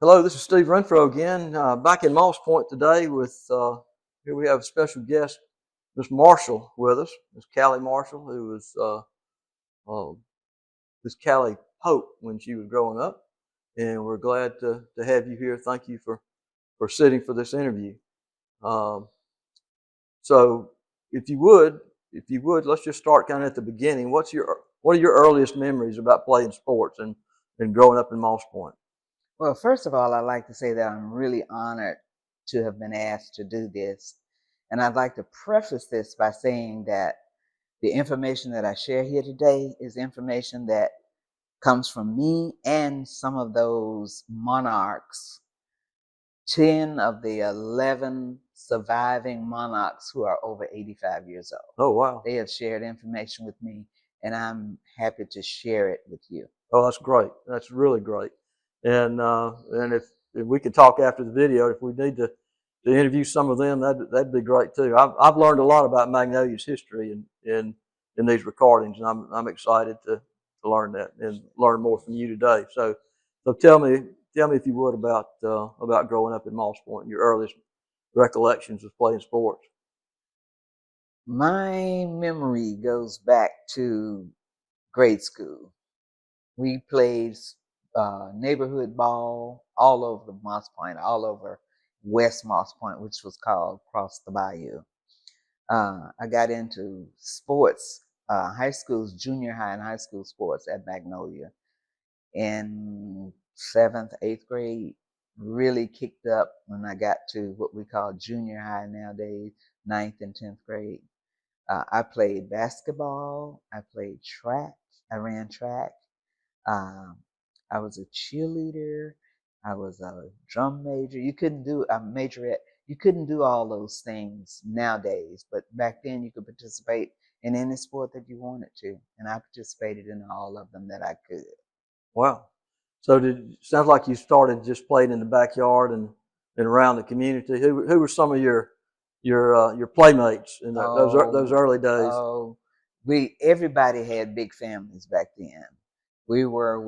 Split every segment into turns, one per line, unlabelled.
Hello, this is Steve Renfro again, back in Moss Point today with, here we have a special guest, Miss Marshall with us, Miss Callie Marshall, who was Miss Callie Pope when she was growing up. And we're glad to have you here. Thank you for sitting for this interview. So if you would, let's just start kind of at the beginning. What are your earliest memories about playing sports and growing up in Moss Point?
Well, first of all, I'd like to say that I'm really honored to have been asked to do this. And I'd like to preface this by saying that the information that I share here today is information that comes from me and some of those monarchs, 10 of the 11 surviving monarchs who are over 85 years old.
Oh, wow.
They have shared information with me, and I'm happy to share it with you.
Oh, that's great. That's really great. And if we could talk after the video, if we need to interview some of them, that'd be great too. I've learned a lot about Magnolia's history in these recordings, and I'm excited to learn that and learn more from you today. So tell me if you would about growing up in Moss Point and your earliest recollections of playing sports.
My memory goes back to grade school. We played neighborhood ball all over the Moss Point, all over West Moss Point, which was called Cross the Bayou. I got into sports, high schools, junior high and high school sports at Magnolia in 7th, 8th grade. Really kicked up when I got to what we call junior high nowadays, 9th and 10th grade. I played basketball. I played track. I ran track. I was a cheerleader. I was a drum major. You couldn't do a majorette. You couldn't do all those things nowadays, but back then you could participate in any sport that you wanted to, and I participated in all of them that I could.
Wow. So sounds like you started just playing in the backyard and around the community. Who were some of your playmates in those early days?
Oh, everybody had big families back then. We were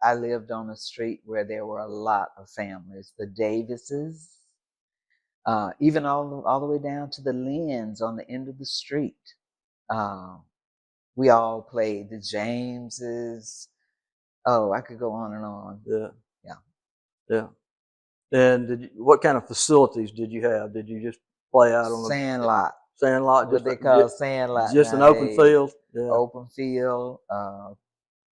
I lived on a street where there were a lot of families. The Davises, even all the way down to the Lynn's on the end of the street. We all played. The Jameses. Oh, I could go on and on.
Yeah. And what kind of facilities did you have? Did you just play out on
sandlot?
Sandlot,
what they call sandlot.
Just an open field.
Yeah. Open field.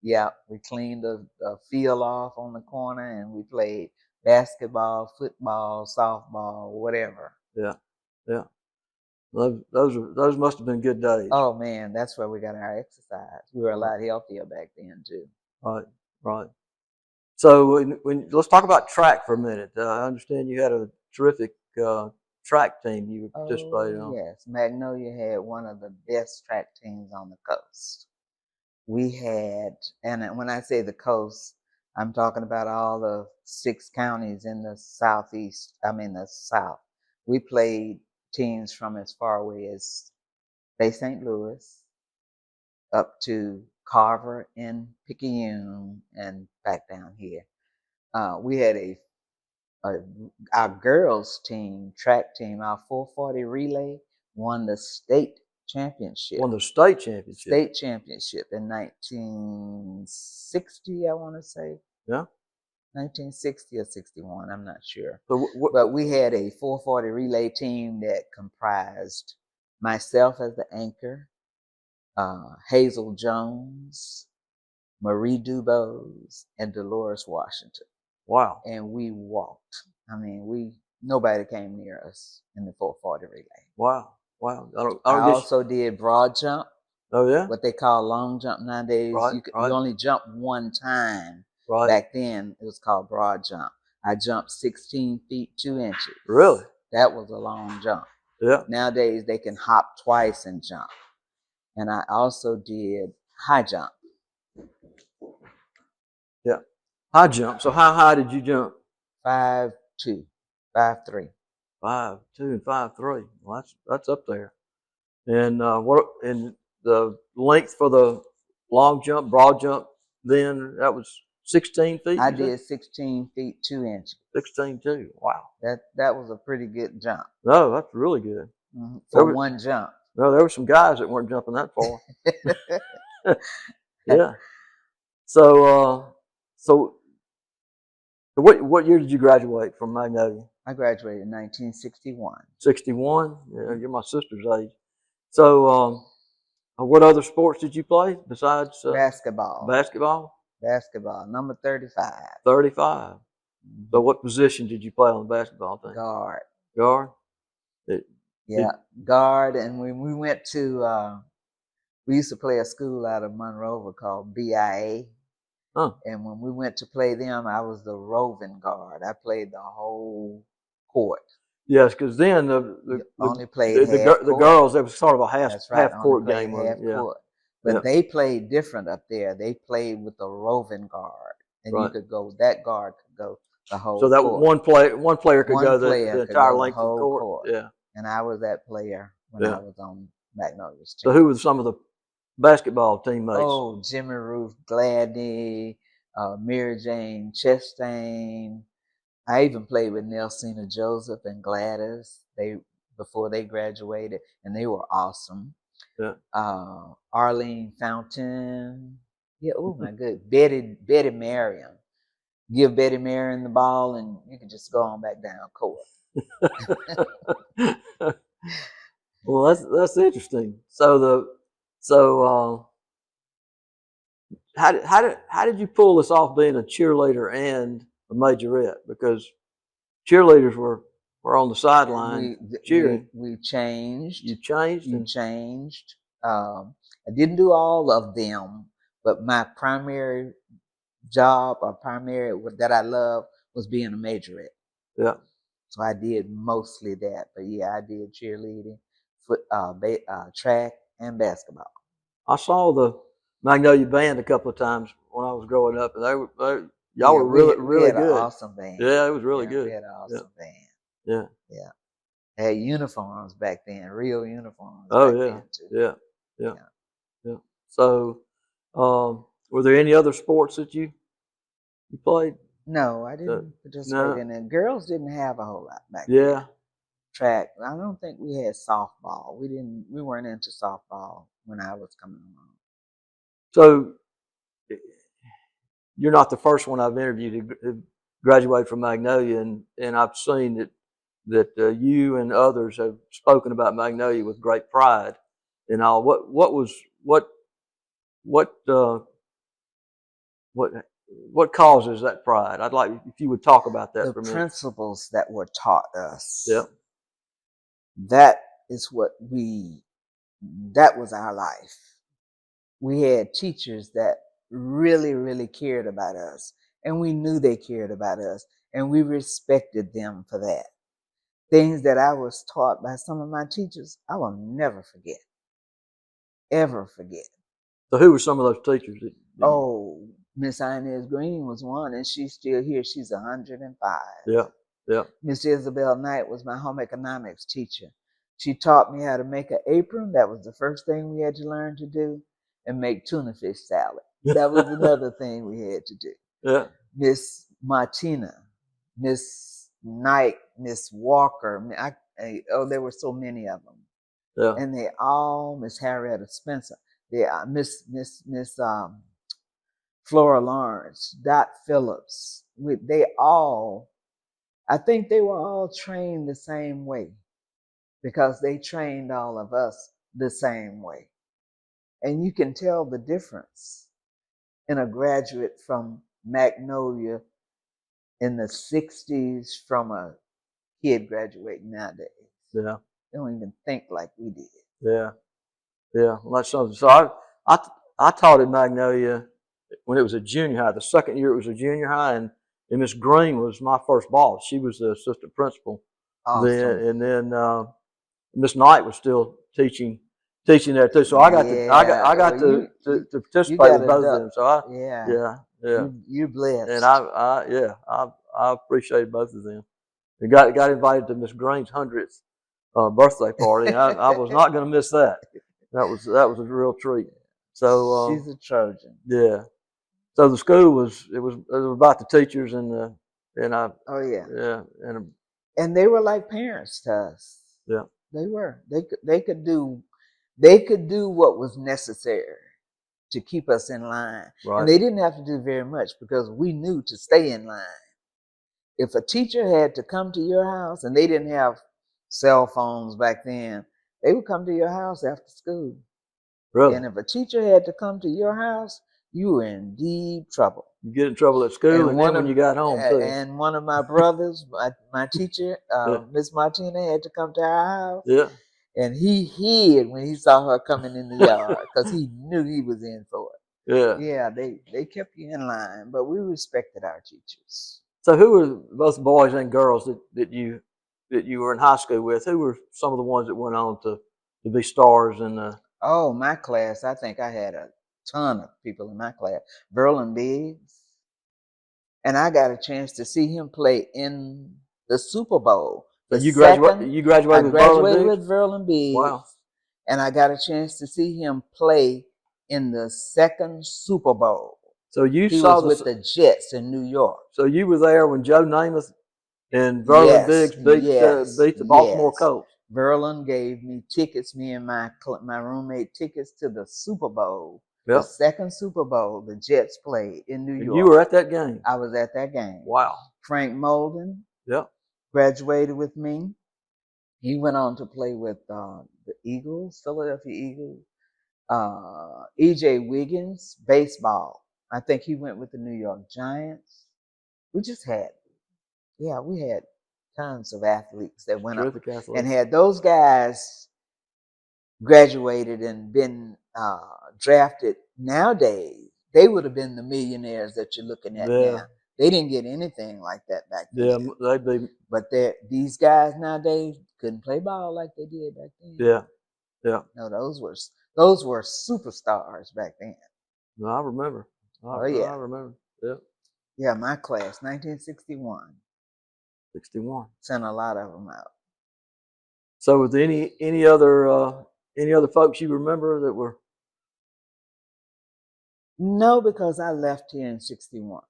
Yeah, we cleaned the field off on the corner and we played basketball, football, softball, whatever.
Yeah. Those must have been good days.
Oh man, that's where we got our exercise. We were a lot healthier back then too.
Right. So let's talk about track for a minute. I understand you had a terrific track team you participated on.
Yes, Magnolia had one of the best track teams on the coast. We had, and when I say the coast, I'm talking about all the 6 counties in the the South. We played teams from as far away as Bay St. Louis up to Carver and Picayune and back down here. We had our girls team, track team, our 440 relay won the state championship.
State
championship in 1960, I want to say.
Yeah.
1960 or 61, I'm not sure. But we had a 440 relay team that comprised myself as the anchor, Hazel Jones, Marie Dubose, and Dolores Washington.
Wow.
And we walked. I mean, nobody came near us in the 440 relay.
Wow.
I also did broad jump.
Oh yeah.
What they call long jump nowadays.
Right,
you only jump one time.
Right.
Back then it was called broad jump. I jumped 16 feet 2 inches.
Really?
That was a long jump.
Yeah.
Nowadays they can hop twice and jump. And I also did high jump.
Yeah. High jump. So how high did you jump?
5'2", 5'3".
5'2" and 5'3". Well, that's up there. And the length for the long jump, broad jump? Then that was 16 feet.
I did 16 feet 2 inches.
16.2. Wow.
That was a pretty good jump.
No, that's really good.
For one jump.
No, there were some guys that weren't jumping that far. Yeah. So, what year did you graduate from Magnolia?
I graduated in 1961.
61. Yeah, you're my sister's age. So, what other sports did you play besides
basketball? Basketball, number 35.
35. So, what position did you play on the basketball team?
Guard.
Guard.
Guard. And when we went to, we used to play a school out of Monroe called BIA.
Huh.
And when we went to play them, I was the roving guard. I played the whole court.
Yes, because then the girls, it was sort of a half court game.
Court. But they played different up there. They played with the roving guard, and you could go. That guard could go the whole.
So that
court.
one player could go the entire length of the court. Yeah.
And I was that player when I was on Magnolia's team.
So who were some of the basketball teammates?
Oh, Jimmy Ruth Gladney, Mary Jane Chastain. I even played with Nelsina Joseph and Gladys. Before they graduated, and they were awesome.
Yeah.
Arlene Fountain. Yeah. Oh my good. Betty Marion. Give Betty Marion the ball, and you can just go on back down court.
Well, that's interesting. So how did you pull this off, being a cheerleader and a majorette? Because cheerleaders were on the sideline cheering.
We changed.
You changed?
You changed. I didn't do all of them, but my primary job that I love was being a majorette.
Yeah.
So I did mostly that. But yeah, I did cheerleading, track, and basketball.
I saw the Magnolia band a couple of times when I was growing up, and y'all were really good.
We had an awesome band.
Yeah, it was really good.
We had an awesome band.
Yeah.
Yeah. They had uniforms back then, real uniforms.
Oh, yeah. Yeah. So, were there any other sports that you played?
No, I didn't participate in it. Girls didn't have a whole lot back then.
Yeah.
Track. I don't think we had softball. We weren't into softball when I was coming along.
So, you're not the first one I've interviewed who graduated from Magnolia, and I've seen that you and others have spoken about Magnolia with great pride and all. What causes that pride? I'd like if you would talk about that for a minute.
The principles that were taught us.
Yeah.
That was our life. We had teachers that really, really cared about us, and we knew they cared about us, and we respected them for that. Things that I was taught by some of my teachers, I will never forget. Ever forget.
So who were some of those teachers?
Oh, Miss Inez Green was one, and she's still here. She's 105.
Yeah.
Miss Isabel Knight was my home economics teacher. She taught me how to make an apron. That was the first thing we had to learn to do, and make tuna fish salad. That was another thing we had to do.
Yeah.
Miss Martina, Miss Knight, Miss Walker. There were so many of them.
Yeah.
And they all, Miss Harrietta Spencer, Miss Flora Lawrence, Dot Phillips. I think they were all trained the same way, because they trained all of us the same way. And you can tell the difference in a graduate from Magnolia in the 60s from a kid graduating nowadays.
Yeah.
They don't even think like we did.
Yeah. Well, that's something. So I taught at Magnolia when it was a junior high. The second year it was a junior high, and Miss Green was my first boss. She was the assistant principal then, and then Miss Knight was still teaching there too. So I got to participate with both of them. So
you're blessed.
And I appreciated both of them. And got invited to Miss Green's 100th birthday party. And I was not going to miss that. That was a real treat. So
she's a Trojan.
Yeah. So the school was about the teachers and I
Oh yeah.
yeah
And they were like parents to us.
yeah.
They were. They could do what was necessary to keep us in line.
Right.
And they didn't have to do very much because we knew to stay in line. If a teacher had to come to your house, and they didn't have cell phones back then, they would come to your house after school.
Really?
And if a teacher had to come to your house, you were in deep trouble.
You get in trouble at school, and then when you got home too.
And one of my brothers, my teacher, Miss Martina, had to come to our house.
Yeah.
And he hid when he saw her coming in the yard because he knew he was in for it.
Yeah.
Yeah, they kept you in line, but we respected our teachers.
So who were both boys and girls that you were in high school with? Who were some of the ones that went on to be stars and
Oh, my class, I think I had a ton of people in my class. Verlin Biggs. And I got a chance to see him play in the Super Bowl.
So you graduated with
Verlin Biggs.
Wow.
And I got a chance to see him play in the second Super Bowl.
So he
was with the Jets in New York.
So you were there when Joe Namath and Verlin Biggs beat the Baltimore Colts.
Verlin gave me tickets, me and my roommate, tickets to the Super Bowl.
Yep.
The second Super Bowl the Jets played in New York.
You were at that game?
I was at that game.
Wow.
Frank Molden graduated with me. He went on to play with the Eagles, Philadelphia Eagles. E.J. Wiggins, baseball. I think he went with the New York Giants. We had tons of athletes that went up and had those guys graduated and been drafted. Nowadays, they would have been the millionaires that you're looking at now. They didn't get anything like that back then.
Yeah, they'd be.
But these guys nowadays couldn't play ball like they did back then.
Yeah, yeah.
No, those were superstars back then.
No, I remember. I remember. Yeah.
Yeah, my class, 1961.
61.
Sent a lot of them out.
So, was there any other folks you remember that were?
No, because I left here in 61.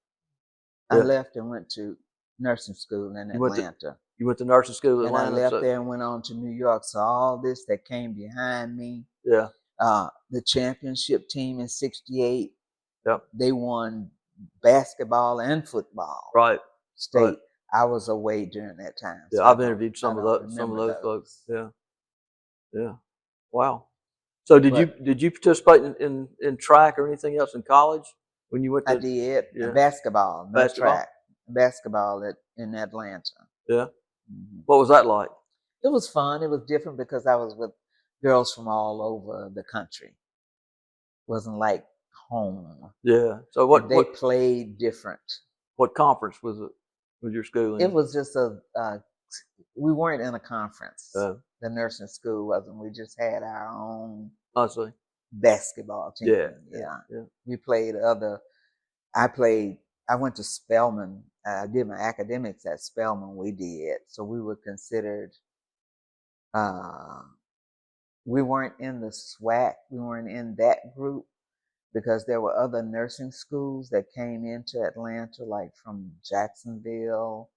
I left and went to nursing school in Atlanta.
You went to nursing school in Atlanta?
And I left there and went on to New York. So all this that came behind me.
Yeah.
The championship team in 68.
Yep.
They won basketball and football.
Right.
State.
Right.
I was away during that time.
Yeah,
So
I've interviewed some of those folks. Yeah. Yeah. Wow. So did you participate in track or anything else in college when you went to?
I did. Basketball, no track. Basketball in Atlanta.
Yeah. Mm-hmm. What was that like?
It was fun. It was different because I was with girls from all over the country. It wasn't like home.
Yeah. So what
played different.
What conference was it? Was your school in?
It was just we weren't in a conference. The nursing school wasn't. We just had our own basketball team. Yeah. We played I went to Spelman. I did my academics at Spelman. We did. So we were considered, we weren't in the SWAC. We weren't in that group because there were other nursing schools that came into Atlanta, like from Jacksonville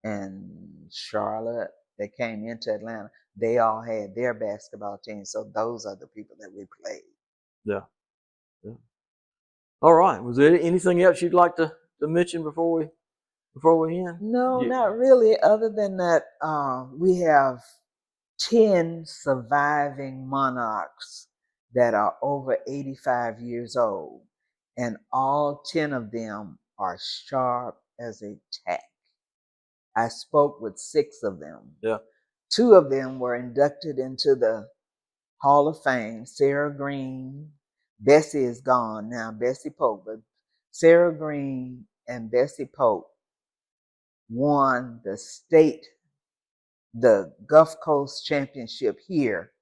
and Charlotte, that came into Atlanta. They all had their basketball team. So those are the people that we played. Yeah.
Yeah. All right. Was there anything else you'd like to mention before we end?
No, not really. Other than that, we have 10 surviving monarchs that are over 85 years old, and all 10 of them are sharp as a tack. I spoke with 6 of them.
Yeah.
2 of them were inducted into the Hall of Fame. Sarah Green, Bessie is gone now, Bessie Pope, but Sarah Green and Bessie Pope won the Gulf Coast Championship here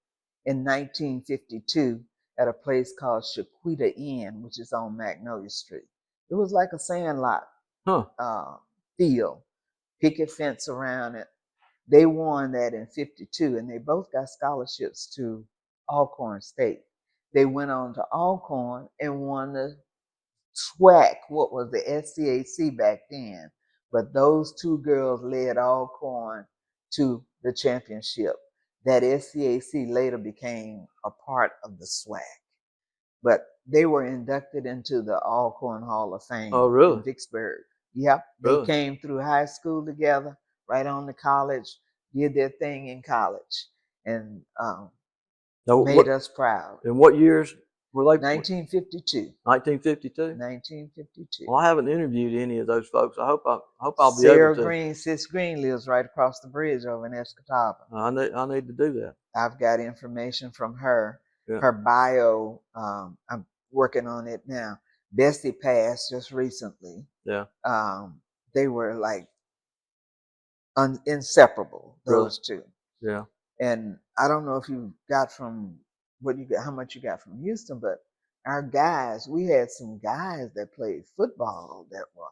in 1952 at a place called Shaquita Inn, which is on Magnolia Street. It was like a sandlot field, picket fence around it. They won that in 52, and they both got scholarships to Alcorn State. They went on to Alcorn and won the SWAC, what was the SCAC back then. But those two girls led Alcorn to the championship. That SCAC later became a part of the SWAC. But they were inducted into the Alcorn Hall of Fame
Oh, really?
in Vicksburg. Yep, they
Really?
came through high school together, right on to college, did their thing in college, and
Now,
made us proud.
in what years were they?
1952.
1952.
1952.
Well, I haven't interviewed any of those folks. I hope I'll be
Sarah
able to.
Green, Sis Green lives right across the bridge over in Escatawpa.
I need to do that.
I've got information from her.
Yeah.
Her bio, I'm working on it now. Bessie passed just recently.
Yeah.
They were like inseparable, those two.
Yeah.
And I don't know if you got from how much you got from Houston, but our guys, we had some guys that played football that were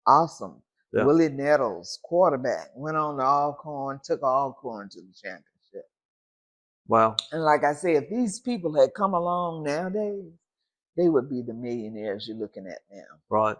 awesome.
Yeah.
Willie Nettles, quarterback, went on to Alcorn, took Alcorn to the championship.
Wow.
And like I said, if these people had come along nowadays, they would be the millionaires you're looking at now.
Right.